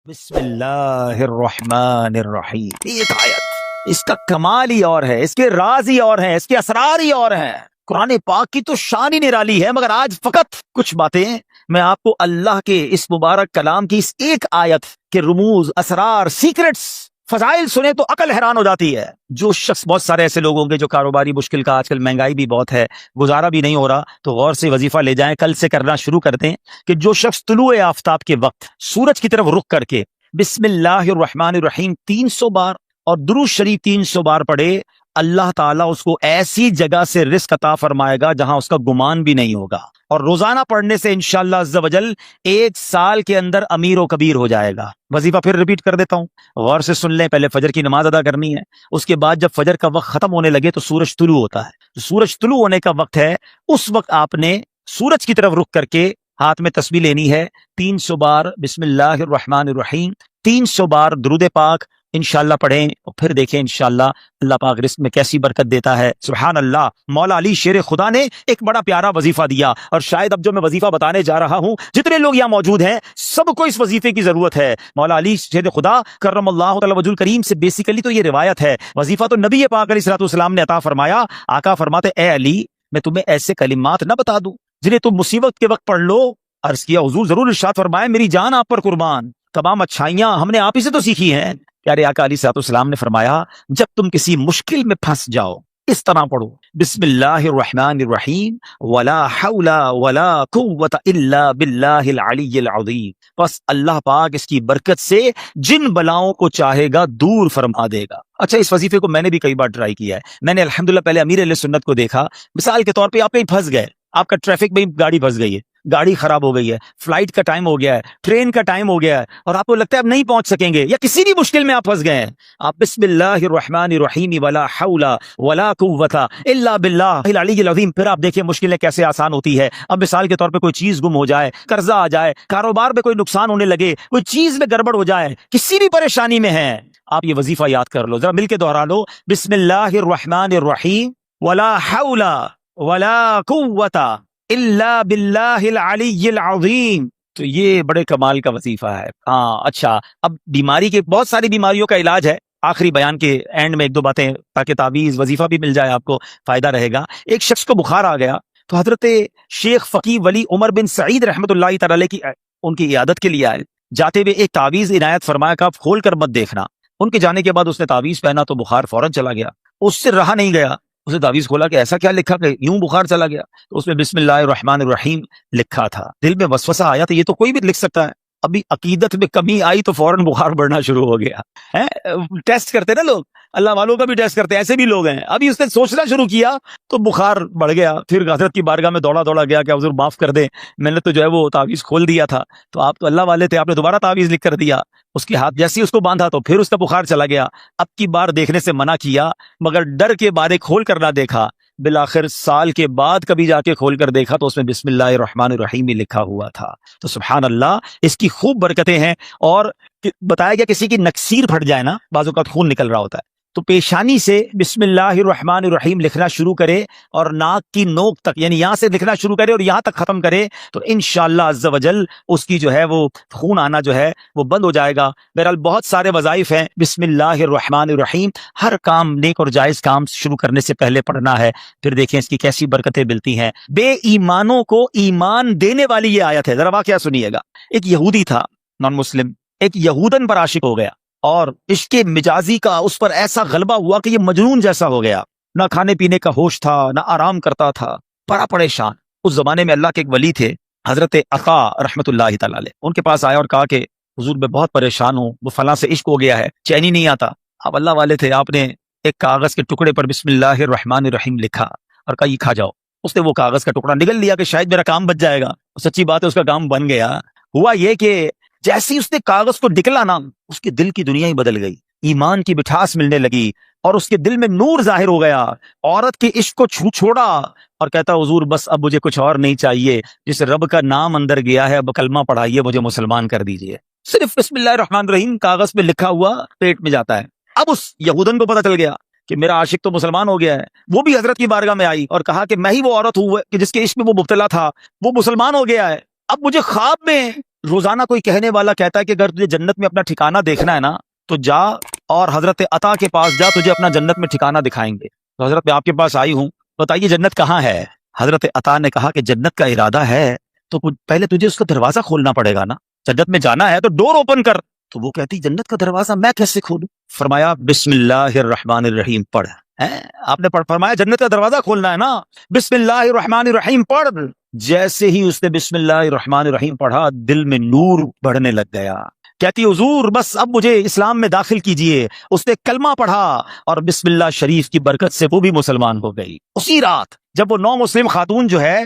بسم اللہ الرحمن الرحیم. ایک آیت، اس کا کمال ہی اور ہے، اس کے راز ہی اور ہیں، اس کے اسرار ہی اور ہیں. قرآن پاک کی تو شان ہی نرالی ہے، مگر آج فقط کچھ باتیں میں آپ کو اللہ کے اس مبارک کلام کی اس ایک آیت کے رموز، اسرار، سیکرٹس، فضائل سنے تو عقل حیران ہو جاتی ہے. جو شخص، بہت سارے ایسے لوگ ہوں گے جو کاروباری مشکل کا، آج کل مہنگائی بھی بہت ہے، گزارا بھی نہیں ہو رہا، تو غور سے وظیفہ لے جائیں، کل سے کرنا شروع کر دیں کہ جو شخص طلوع آفتاب کے وقت سورج کی طرف رخ کر کے بسم اللہ الرحمن الرحیم 300 بار اور درود شریف 300 بار پڑھے، اللہ تعالیٰ اس کو ایسی جگہ سے رزق عطا فرمائے گا جہاں اس کا گمان بھی نہیں ہوگا. اور روزانہ پڑھنے سے انشاءاللہ عز و جل 1 سال کے اندر امیر و کبیر ہو جائے گا. وظیفہ پھر ریپیٹ کر دیتا ہوں، غور سے سن لیں. پہلے فجر کی نماز ادا کرنی ہے، اس کے بعد جب فجر کا وقت ختم ہونے لگے تو سورج طلوع ہوتا ہے. سورج طلوع ہونے کا وقت ہے، اس وقت آپ نے سورج کی طرف رخ کر کے ہاتھ میں تسبیح لینی ہے. 300 بار بسم اللہ الرحمن الرحیم، 300 بار درود پاک انشاءاللہ پڑھیں، اور پھر دیکھیں انشاءاللہ اللہ پاک رزق میں کیسی برکت دیتا ہے. سبحان اللہ. مولا علی شیر خدا نے ایک بڑا پیارا وظیفہ دیا، اور شاید اب جو میں وظیفہ بتانے جا رہا ہوں، جتنے لوگ یہاں موجود ہیں سب کو اس وظیفے کی ضرورت ہے. مولا علی شیر خدا کرم اللہ تعالی وجہ الکریم سے بیسیکلی تو یہ روایت ہے. وظیفہ تو نبی پاک علیہ الصلوۃ والسلام نے عطا فرمایا. آقا فرماتے اے علی، میں تمہیں ایسے کلمات نہ بتا دوں جنہیں تم مصیبت کے وقت پڑھ لو؟ عرض کیا حضور ضرور. ارشاد فرمایا میری جان آپ پر قربان، تمام اچھائیاں ہم نے آپ ہی سے تو سیکھی ہیں. پیارے آقا علیہ الصلوۃ والسلام نے فرمایا جب تم کسی مشکل میں پھنس جاؤ اس طرح پڑھو، بسم اللہ الرحمن الرحیم ولا حول ولا قوت الا باللہ العلی العظیم. بس اللہ پاک اس کی برکت سے جن بلاؤں کو چاہے گا دور فرما دے گا. اچھا، اس وظیفے کو میں نے بھی کئی بار ٹرائی کیا ہے. میں نے الحمدللہ پہلے امیر اہل سنت کو دیکھا. مثال کے طور پہ آپ کہیں پھنس گئے، آپ کا ٹریفک میں گاڑی پھنس گئی ہے، گاڑی خراب ہو گئی ہے، فلائٹ کا ٹائم ہو گیا ہے، ٹرین کا ٹائم ہو گیا ہے، اور آپ کو لگتا ہے اب نہیں پہنچ سکیں گے، یا کسی بھی مشکل میں آپ پھنس گئے ہیں، آپ بسم اللہ الرحمن الرحیم ولا حول ولا قوت الا باللہ العلی العظیم، پھر آپ دیکھیں مشکلیں کیسے آسان ہوتی ہے. اب مثال کے طور پہ کوئی چیز گم ہو جائے، قرضہ آ جائے، کاروبار میں کوئی نقصان ہونے لگے، کوئی چیز میں گڑبڑ ہو جائے، کسی بھی پریشانی میں ہے، آپ یہ وظیفہ یاد کر لو. ذرا مل کے دوہرا لو، بسم اللہ الرحمن الرحیم ولا حول ولا قوت الا باللہ العلی العظیم. تو یہ بڑے کمال کا وظیفہ ہے. ہاں اچھا، اب بیماری کے، بہت ساری بیماریوں کا علاج ہے. آخری بیان کے اینڈ میں 1-2 باتیں تاکہ تعویذ وظیفہ بھی مل جائے، آپ کو فائدہ رہے گا. ایک شخص کو بخار آ گیا تو حضرت شیخ فقی ولی عمر بن سعید رحمۃ اللہ تعالی کی ان کی عیادت کے لیے آئے. جاتے ہوئے ایک تعویذ عنایت فرمایا کہ آپ کھول کر مت دیکھنا. ان کے جانے کے بعد اس نے تعویذ پہنا تو بخار فوراً چلا گیا. اس سے رہا نہیں گیا، اسے تعویذ کھولا کہ ایسا کیا لکھا کہ یوں بخار چلا گیا؟ تو اس میں بسم اللہ الرحمن الرحیم لکھا تھا. دل میں وسوسہ آیا تو یہ تو کوئی بھی لکھ سکتا ہے. ابھی عقیدت میں کمی آئی تو فوراً بخار بڑھنا شروع ہو گیا. ٹیسٹ کرتے نا لوگ، اللہ والوں کا بھی ٹیسٹ کرتے ہیں، ایسے بھی لوگ ہیں. ابھی اس نے سوچنا شروع کیا تو بخار بڑھ گیا. پھر حضرت کی بارگاہ میں دوڑا گیا کہ حضور معاف کر دیں، میں نے تو جو ہے وہ تعویذ کھول دیا تھا. تو آپ تو اللہ والے تھے، آپ نے دوبارہ تعویذ لکھ کر دیا. اس کے ہاتھ جیسے ہی اس کو باندھا تو پھر اس کا بخار چلا گیا. اب کی بار دیکھنے سے منع کیا، مگر ڈر کے بارے کھول کر نہ دیکھا. بالآخر سال کے بعد کبھی جا کے کھول کر دیکھا تو اس میں بسم اللہ الرحمن الرحیم ہی لکھا ہوا تھا. تو سبحان اللہ، اس کی خوب برکتیں ہیں. اور بتایا گیا کسی کی نکسیر پھٹ جائے نا، بعض اوقات خون نکل رہا ہوتا ہے، تو پیشانی سے بسم اللہ الرحمن الرحیم لکھنا شروع کرے اور ناک کی نوک تک، یعنی یہاں سے لکھنا شروع کرے اور یہاں تک ختم کرے، تو انشاءاللہ عز و جل اس کی جو ہے وہ خون آنا جو ہے وہ بند ہو جائے گا. بہرحال بہت سارے وظائف ہیں. بسم اللہ الرحمن الرحیم ہر کام، نیک اور جائز کام شروع کرنے سے پہلے پڑھنا ہے. پھر دیکھیں اس کی کیسی برکتیں ملتی ہیں. بے ایمانوں کو ایمان دینے والی یہ آیت ہے. ذرا واقعہ سنیے گا. ایک یہودی تھا، نان مسلم، ایک یہودن پر عاشق ہو گیا، اور عشق مجازی کا اس پر ایسا غلبہ ہوا کہ یہ مجنون جیسا ہو گیا. نہ کھانے پینے کا ہوش تھا، نہ آرام کرتا تھا، بڑا پریشان. اس زمانے میں اللہ کے ایک ولی تھے، حضرت عطا رحمت اللہ تعالی علیہ. ان کے پاس آیا اور کہا کہ حضور میں بہت پریشان ہوں، وہ فلاں سے عشق ہو گیا ہے، چین ہی نہیں آتا. آپ اللہ والے تھے، آپ نے ایک کاغذ کے ٹکڑے پر بسم اللہ الرحمن الرحیم لکھا اور کہا یہ کھا جاؤ. اس نے وہ کاغذ کا ٹکڑا نگل لیا کہ شاید میرا کام بچ جائے گا. سچی بات ہے، اس کا کام بن گیا. ہوا یہ کہ جیسے ہی اس نے کاغذ کو نکلا نا، اس کے دل کی دنیا ہی بدل گئی، ایمان کی مٹھاس ملنے لگی اور اس کے دل میں نور ظاہر ہو گیا. عورت کے عشق کو چھوڑا اور کہتا حضور بس اب مجھے کچھ اور نہیں چاہیے، جس رب کا نام اندر گیا ہے اب کلمہ پڑھائیے، مجھے مسلمان کر دیجئے. صرف بسم اللہ الرحمن الرحیم کاغذ پہ لکھا ہوا پیٹ میں جاتا ہے. اب اس یہودن کو پتہ چل گیا کہ میرا عاشق تو مسلمان ہو گیا ہے. وہ بھی حضرت کی بارگاہ میں آئی اور کہا کہ میں ہی وہ عورت ہوں کہ جس کے عشق میں وہ مبتلا تھا، وہ مسلمان ہو گیا ہے. اب مجھے خواب میں روزانہ کوئی کہنے والا کہتا ہے کہ اگر تجھے جنت میں اپنا ٹھکانہ دیکھنا ہے نا تو جا اور حضرت عطا کے پاس جا، تجھے اپنا جنت میں ٹھکانہ دکھائیں گے۔ تو حضرت میں آپ کے پاس آئی ہوں، بتائیے جنت کہاں ہے؟ حضرت عطا نے کہا کہ جنت کا ارادہ ہے تو پہلے تجھے اس کا دروازہ کھولنا پڑے گا نا، جنت میں جانا ہے تو ڈور اوپن کر۔ تو وہ کہتی جنت کا دروازہ میں کیسے کھولوں؟ فرمایا بسم اللہ الرحمن الرحیم پڑھ۔ آپ نے فرمایا جنت کا دروازہ کھولنا ہے نا، بسم اللہ الرحمن الرحیم پڑھ۔ جیسے ہی اس نے بسم اللہ الرحمن الرحیم پڑھا، دل میں نور بڑھنے لگ گیا۔ کہتی حضور بس اب مجھے اسلام میں داخل کیجئے۔ اس نے کلمہ پڑھا اور بسم اللہ شریف کی برکت سے وہ بھی مسلمان ہو گئی۔ اسی رات جب وہ نو مسلم خاتون جو ہے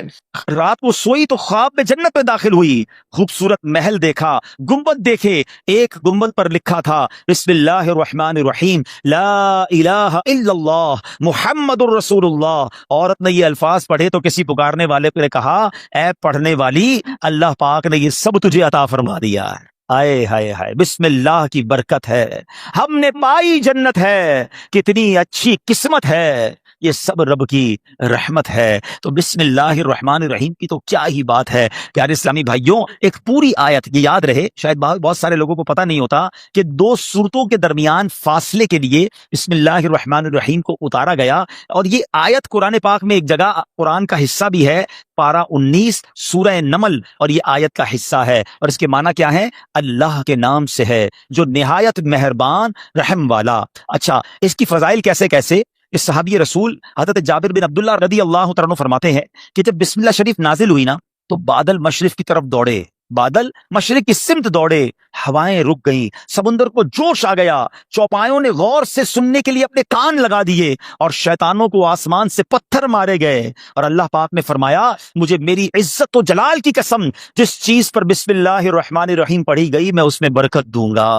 رات کو سوئی تو خواب میں جنت میں داخل ہوئی، خوبصورت محل دیکھا، گنبد دیکھے، ایک گنبد پر لکھا تھا بسم اللہ الرحمن الرحیم لا الہ الا اللہ محمد الرسول اللہ۔ عورت نے یہ الفاظ پڑھے تو کسی پکارنے والے نے کہا اے پڑھنے والی، اللہ پاک نے یہ سب تجھے عطا فرما دیا ہے۔ آئے ہائے ہائے، بسم اللہ کی برکت ہے، ہم نے پائی جنت ہے، کتنی اچھی قسمت ہے، یہ سب رب کی رحمت ہے۔ تو بسم اللہ الرحمن الرحیم کی تو کیا ہی بات ہے۔ پیارے اسلامی بھائیوں، ایک پوری آیت، یہ یاد رہے، شاید بہت سارے لوگوں کو پتہ نہیں ہوتا کہ دو سورتوں کے درمیان فاصلے کے لیے بسم اللہ الرحمن الرحیم کو اتارا گیا، اور یہ آیت قرآن پاک میں ایک جگہ قرآن کا حصہ بھی ہے، پارہ 19 سورہ نمل، اور یہ آیت کا حصہ ہے، اور اس کے معنی کیا ہے؟ اللہ کے نام سے ہے جو نہایت مہربان رحم والا۔ اچھا، اس کی فضائل کیسے کیسے؟ اس صحابی رسول حضرت جابر بن عبداللہ رضی اللہ تعالیٰ عنہ فرماتے ہیں کہ جب بسم اللہ شریف نازل ہوئی نا تو بادل مشرق کی طرف دوڑے، بادل مشرق کی سمت دوڑے، ہوائیں رک گئیں، سمندر کو جوش آ گیا، چوپایوں نے غور سے سننے کے لیے اپنے کان لگا دیے، اور شیطانوں کو آسمان سے پتھر مارے گئے، اور اللہ پاک نے فرمایا مجھے میری عزت و جلال کی قسم، جس چیز پر بسم اللہ الرحمن الرحیم پڑھی گئی میں اس میں برکت دوں گا۔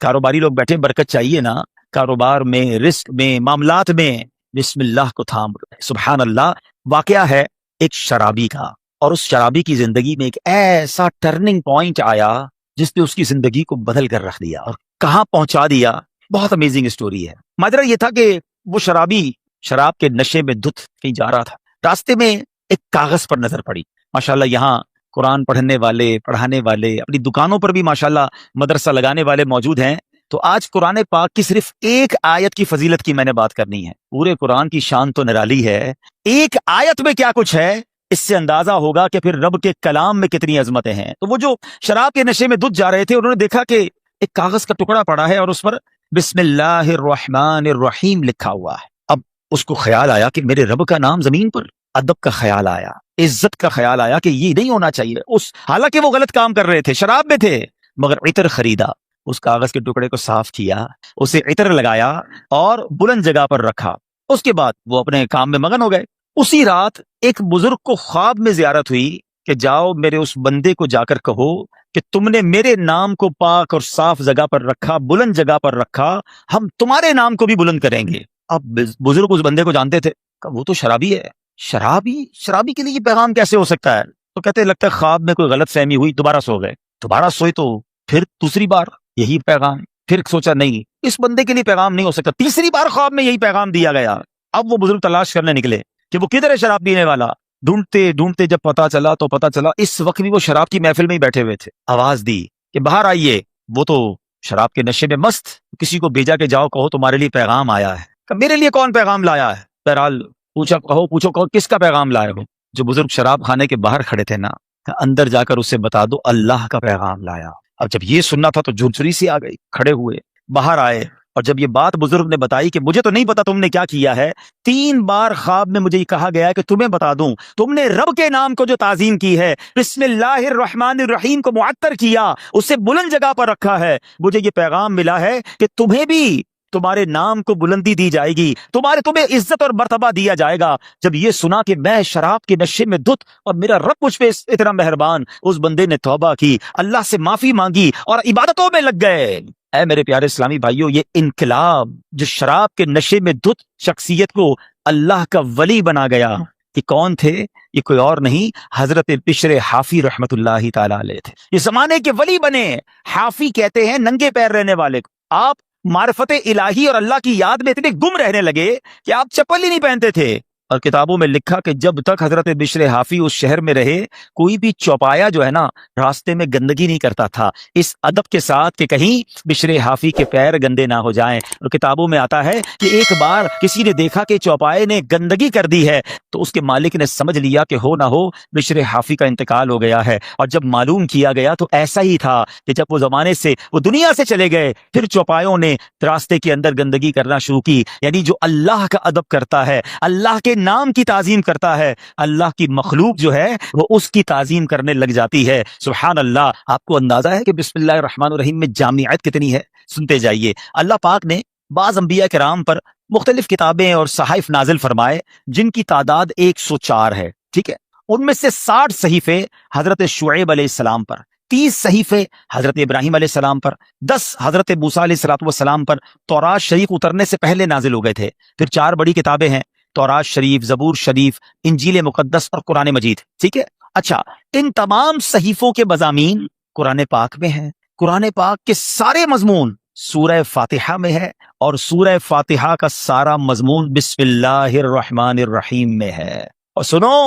کاروباری لوگ بیٹھے، برکت چاہیے نا، کاروبار میں، رزق میں، معاملات میں بسم اللہ کو تھام لو۔ سبحان اللہ۔ واقعہ ہے ایک شرابی کا، اور اس شرابی کی زندگی میں ایک ایسا ٹرننگ پوائنٹ آیا جس نے اس کی زندگی کو بدل کر رکھ دیا اور کہاں پہنچا دیا۔ بہت امیزنگ اسٹوری ہے۔ ماجرا یہ تھا کہ وہ شرابی شراب کے نشے میں دھت کہیں جا رہا تھا، راستے میں ایک کاغذ پر نظر پڑی۔ ماشاءاللہ یہاں قرآن پڑھنے والے، پڑھانے والے، اپنی دکانوں پر بھی ماشاءاللہ مدرسہ لگانے والے موجود ہیں۔ تو آج قرآن پاک کی صرف ایک آیت کی فضیلت کی میں نے بات کرنی ہے۔ پورے قرآن کی شان تو نرالی ہے، ایک آیت میں کیا کچھ ہے اس سے اندازہ ہوگا کہ پھر رب کے کلام میں کتنی عظمتیں ہیں۔ تو وہ جو شراب کے نشے میں دھت جا رہے تھے، انہوں نے دیکھا کہ ایک کاغذ کا ٹکڑا پڑا ہے اور اس پر بسم اللہ الرحمن الرحیم لکھا ہوا ہے۔ اب اس کو خیال آیا کہ میرے رب کا نام زمین پر، ادب کا خیال آیا، عزت کا خیال آیا کہ یہ نہیں ہونا چاہیے۔ حالانکہ وہ غلط کام کر رہے تھے، شراب میں تھے، مگر عطر خریدا، اس کاغذ کے ٹکڑے کو صاف کیا، اسے عطر لگایا اور بلند جگہ پر رکھا۔ اس کے بعد وہ اپنے کام میں مگن ہو گئے۔ اسی رات ایک بزرگ کو خواب میں زیارت ہوئی کہ جاؤ میرے اس بندے کو جا کر کہو کہ تم نے میرے نام کو پاک اور صاف جگہ پر رکھا، بلند جگہ پر رکھا، ہم تمہارے نام کو بھی بلند کریں گے۔ اب بزرگ اس بندے کو جانتے تھے، وہ تو شرابی ہے، شرابی کے لیے یہ پیغام کیسے ہو سکتا ہے؟ تو کہتے لگتا ہے خواب میں کوئی غلط فہمی ہوئی، دوبارہ سو گئے، دوبارہ سوئے تو پھر دوسری بار یہی پیغام، پھر سوچا نہیں اس بندے کے لیے پیغام نہیں ہو سکتا، تیسری بار خواب میں یہی پیغام دیا گیا۔ اب وہ بزرگ تلاش کرنے نکلے کہ وہ کدھر ہے شراب پینے والا۔ ڈھونڈتے ڈھونڈتے جب پتا چلا اس وقت بھی وہ شراب کی محفل میں ہی بیٹھے ہوئے تھے۔ آواز دی کہ باہر آئیے، وہ تو شراب کے نشے میں مست، کسی کو بھیجا کہ جاؤ کہو تمہارے لیے پیغام آیا ہے۔ کہ میرے لیے کون پیغام لایا ہے؟ بہرحال پوچھو کہو کس کا پیغام لائے ہو؟ جو بزرگ شراب خانے کے باہر کھڑے تھے نا، اندر جا کر اسے بتا دو اللہ کا پیغام لایا۔ اب جب یہ سننا تھا تو جھرجھری سی آ گئی، کھڑے ہوئے باہر آئے، اور جب یہ بات بزرگ نے بتائی کہ مجھے تو نہیں پتا تم نے کیا کیا ہے، 3 بار خواب میں مجھے یہ کہا گیا ہے کہ تمہیں بتا دوں، تم نے رب کے نام کو جو تعظیم کی ہے، بسم اللہ الرحمن الرحیم کو معطر کیا، اسے بلند جگہ پر رکھا ہے، مجھے یہ پیغام ملا ہے کہ تمہیں بھی تمہارے نام کو بلندی دی جائے گی، تمہیں عزت اور مرتبہ دیا جائے گا۔ جب یہ سنا کہ میں شراب کے نشے میں دھت اور میرا رب مجھ پہ اتنا مہربان، اس بندے نے توبہ کی، اللہ سے معافی مانگی اور عبادتوں میں لگ گئے۔ اے میرے پیارے اسلامی بھائیوں، یہ انقلاب جو شراب کے نشے میں دھت شخصیت کو اللہ کا ولی بنا گیا، یہ کون تھے؟ یہ کوئی اور نہیں، حضرت بشر حافی رحمت اللہ تعالی علیہ تھے۔ یہ زمانے کے ولی بنے۔ حافی کہتے ہیں ننگے پیر رہنے والے کو۔ آپ معرفت الہی اور اللہ کی یاد میں اتنے گم رہنے لگے کہ آپ چپل ہی نہیں پہنتے تھے، اور کتابوں میں لکھا کہ جب تک حضرت بشر حافی اس شہر میں رہے کوئی بھی چوپایا جو ہے نا راستے میں گندگی نہیں کرتا تھا، اس ادب کے ساتھ کہ کہیں بشر حافی کے پیر گندے نہ ہو جائیں۔ اور کتابوں میں آتا ہے کہ ایک بار کسی نے دیکھا کہ چوپائے نے گندگی کر دی ہے تو اس کے مالک نے سمجھ لیا کہ ہو نہ ہو بشر حافی کا انتقال ہو گیا ہے، اور جب معلوم کیا گیا تو ایسا ہی تھا کہ جب وہ زمانے سے وہ دنیا سے چلے گئے پھر چوپایوں نے راستے کے اندر گندگی کرنا شروع کی۔ یعنی جو اللہ کا ادب کرتا ہے، اللہ کے نام کی تعظیم کرتا ہے، اللہ کی مخلوق جو ہے وہ اس کی تعظیم کرنے لگ جاتی ہے۔ سبحان اللہ۔ آپ کو اندازہ ہے کہ بسم اللہ الرحمن الرحیم میں جامعیت کتنی ہے؟ سنتے جائیے۔ اللہ پاک نے بعض انبیاء کرام پر مختلف کتابیں اور صحائف نازل فرمائے جن کی تعداد 104 ہے، ٹھیک ہے؟ ان میں سے 60 صحیفے حضرت شعیب علیہ السلام پر، 30 صحیفے حضرت ابراہیم علیہ السلام پر، 10 حضرت موسیٰ علیہ السلام پر تورات شریف اترنے سے پہلے نازل ہو گئے تھے۔ پھر 4 بڑی کتابیں ہیں، تورات شریف، زبور شریف، انجیل مقدس اور قرآن مجید، ٹھیک ہے؟ اچھا، ان تمام صحیفوں کے مضامین قرآن پاک میں ہیں۔ قرآن پاک کے سارے مضمون سورہ فاتحہ میں ہے، اور سورہ فاتحہ کا سارا مضمون بسم اللہ الرحمن الرحیم میں ہے۔ اور سنو،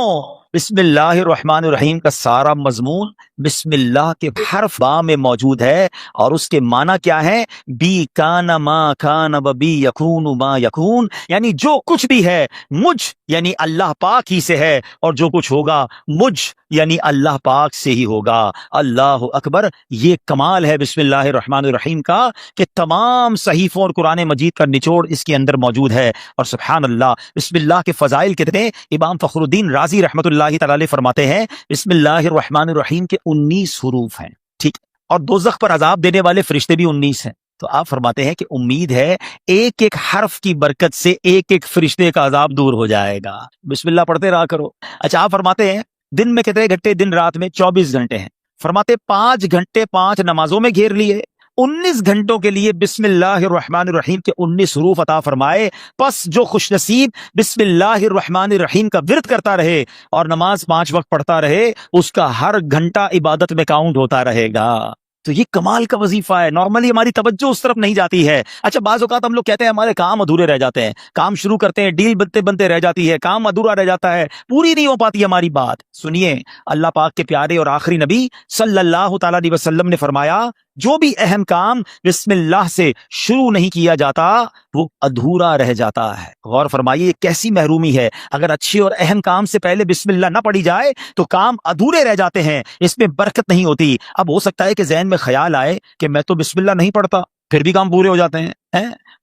بسم اللہ الرحمن الرحیم کا سارا مضمون بسم اللہ کے حرف با میں موجود ہے، اور اس کے معنی کیا ہے؟ بی کان ما کان و بی یکون ما یکون، یعنی جو کچھ بھی ہے مجھ یعنی اللہ پاک ہی سے ہے، اور جو کچھ ہوگا مجھ یعنی اللہ پاک سے ہی ہوگا۔ اللہ اکبر۔ یہ کمال ہے بسم اللہ الرحمن الرحیم کا کہ تمام صحیفوں اور قرآن مجید کا نچوڑ اس کے اندر موجود ہے۔ اور سبحان اللہ، بسم اللہ کے فضائل کتنے! امام فخر الدین رازی رحمۃ اللہ تعالی علیہ فرماتے ہیں بسم اللہ الرحمن الرحیم کے 19 حروف ہیں، ٹھیک، اور دوزخ پر عذاب دینے والے فرشتے بھی 19 ہیں۔ تو آپ فرماتے ہیں کہ امید ہے ایک ایک حرف کی برکت سے ایک ایک فرشتے کا عذاب دور ہو جائے گا۔ بسم اللہ پڑھتے رہا کرو۔ اچھا، آپ فرماتے ہیں دن میں کتنے گھنٹے؟ دن رات میں 24 گھنٹے ہیں۔ فرماتے 5 گھنٹے 5 نمازوں میں گھیر لیے، 19 گھنٹوں کے لیے بسم اللہ الرحمن الرحیم کے 19 حروف عطا فرمائے۔ پس جو خوش نصیب بسم اللہ الرحمن الرحیم کا ورد کرتا رہے اور نماز 5 وقت پڑھتا رہے، اس کا ہر گھنٹہ عبادت میں کاؤنٹ ہوتا رہے گا۔ تو یہ کمال کا وظیفہ ہے۔ نارملی ہماری توجہ اس طرف نہیں جاتی ہے۔ اچھا، بعض اوقات ہم لوگ کہتے ہیں ہمارے کام ادھورے رہ جاتے ہیں، کام شروع کرتے ہیں، ڈیل بنتے بنتے رہ جاتی ہے، کام ادھورا رہ جاتا ہے، پوری نہیں ہو پاتی ہماری بات۔ سنیے، اللہ پاک کے پیارے اور آخری نبی صلی اللہ تعالی علیہ وسلم نے فرمایا جو بھی اہم کام بسم اللہ سے شروع نہیں کیا جاتا وہ ادھورا رہ جاتا ہے۔ غور فرمائیے کیسی محرومی ہے، اگر اچھے اور اہم کام سے پہلے بسم اللہ نہ پڑھی جائے تو کام ادھورے رہ جاتے ہیں، اس میں برکت نہیں ہوتی۔ اب ہو سکتا ہے کہ ذہن میں خیال آئے کہ میں تو بسم اللہ نہیں پڑھتا پھر بھی کام پورے ہو جاتے ہیں۔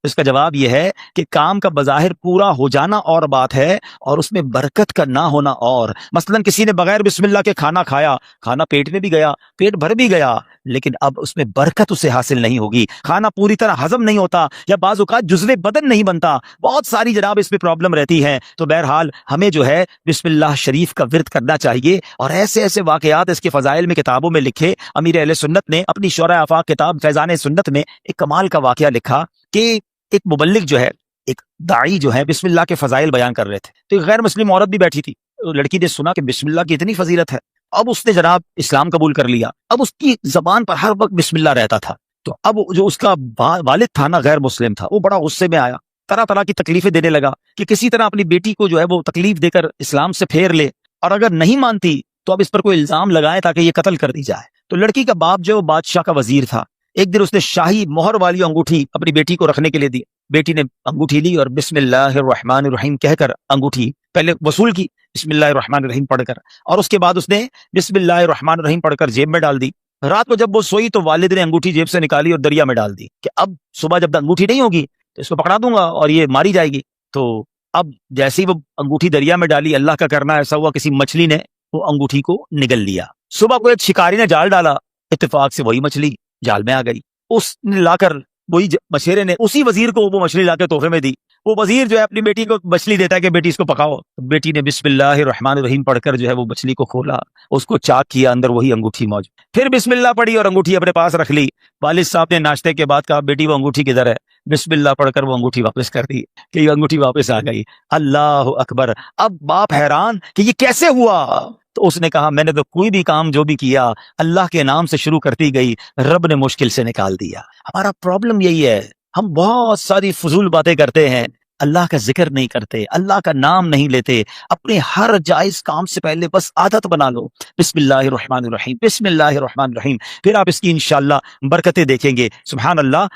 اس کا جواب یہ ہے کہ کام کا بظاہر پورا ہو جانا اور بات ہے، اور اس میں برکت کا نہ ہونا اور۔ مثلا کسی نے بغیر بسم اللہ کے کھانا کھایا، کھانا پیٹ میں بھی گیا، پیٹ بھر بھی گیا، لیکن اب اس میں برکت اسے حاصل نہیں ہوگی، کھانا پوری طرح ہضم نہیں ہوتا، یا بعض اوقات جزو بدن نہیں بنتا، بہت ساری جناب اس میں پرابلم رہتی ہے۔ تو بہرحال ہمیں جو ہے بسم اللہ شریف کا ورد کرنا چاہیے، اور ایسے ایسے واقعات اس کے فضائل میں کتابوں میں لکھے۔ امیر اہل سنت نے اپنی شورۂ آفاق کتاب فیضان سنت میں ایک کمال کا واقعہ لکھا کہ ایک مبلغ جو ہے، ایک داعی جو ہے، بسم اللہ کے فضائل بیان کر رہے تھے، تو ایک غیر مسلم عورت بھی بیٹھی تھی۔ لڑکی نے سنا کہ بسم اللہ کی اتنی فضیلت ہے، اب اس نے جناب اسلام قبول کر لیا۔ اب اس کی زبان پر ہر وقت بسم اللہ رہتا تھا، تو اب جو اس کا والد تھا نا، غیر مسلم تھا، وہ بڑا غصے میں آیا، طرح طرح کی تکلیفیں دینے لگا کہ کسی طرح اپنی بیٹی کو جو ہے وہ تکلیف دے کر اسلام سے پھیر لے، اور اگر نہیں مانتی تو اب اس پر کوئی الزام لگائے تاکہ یہ قتل کر دی جائے۔ تو لڑکی کا باپ جو بادشاہ کا وزیر تھا، ایک دن اس نے شاہی مہر والی انگوٹھی اپنی بیٹی کو رکھنے کے لیے دی۔ بیٹی نے انگوٹھی لی اور بسم اللہ الرحمن الرحیم کہہ کر انگوٹھی پہلے وصول کی، بسم اللہ الرحمن الرحیم پڑھ کر، اور اس کے بعد اس نے بسم اللہ الرحمن الرحیم پڑھ کر جیب میں ڈال دی۔ رات کو جب وہ سوئی تو والد نے انگوٹھی جیب سے نکالی اور دریا میں ڈال دی کہ اب صبح جب انگوٹھی نہیں ہوگی تو اس کو پکڑا دوں گا اور یہ ماری جائے گی۔ تو اب جیسے ہی وہ انگوٹھی دریا میں ڈالی، اللہ کا کرنا ایسا ہوا کسی مچھلی نے وہ انگوٹھی کو نگل لیا۔ صبح کو ایک شکاری نے جال ڈالا، اتفاق سے وہی مچھلی جال میں آ گئی۔ اس نے لا کر وہی مشیرے نے اسی وزیر کو وہ مچھلی لا کے تحفے میں دی۔ وہ وزیر جو ہے اپنی بیٹی کو مچھلی دیتا ہے کہ بیٹی اس کو پکاؤ، بیٹی نے بسم اللہ الرحمن الرحیم پڑھ کر جو ہے وہ مچھلی کو کھولا، اس کو چاک کیا، اندر وہی انگوٹھی موجود، پھر بسم اللہ پڑھی اور انگوٹھی اپنے پاس رکھ لی۔ والد صاحب نے ناشتے کے بعد کہا بیٹی وہ انگوٹھی کدھر ہے؟ بسم اللہ پڑھ کر وہ انگوٹھی واپس کر دی کہ یہ انگوٹھی واپس آ گئی۔ اللہ اکبر۔ اب باپ حیران کہ یہ کیسے ہوا؟ تو اس نے کہا میں نے تو کوئی بھی کام جو بھی کیا اللہ کے نام سے شروع کرتی گئی، رب نے مشکل سے نکال دیا۔ ہمارا پرابلم یہی ہے، ہم بہت ساری فضول باتیں کرتے ہیں اللہ کا ذکر نہیں کرتے، اللہ کا نام نہیں لیتے، اپنے ہر جائز کام سے پہلے بس عادت بنا لو، بسم اللہ الرحمن الرحیم، بسم اللہ الرحمن الرحیم، پھر آپ اس کی انشاءاللہ برکتیں دیکھیں گے۔ سبحان اللہ۔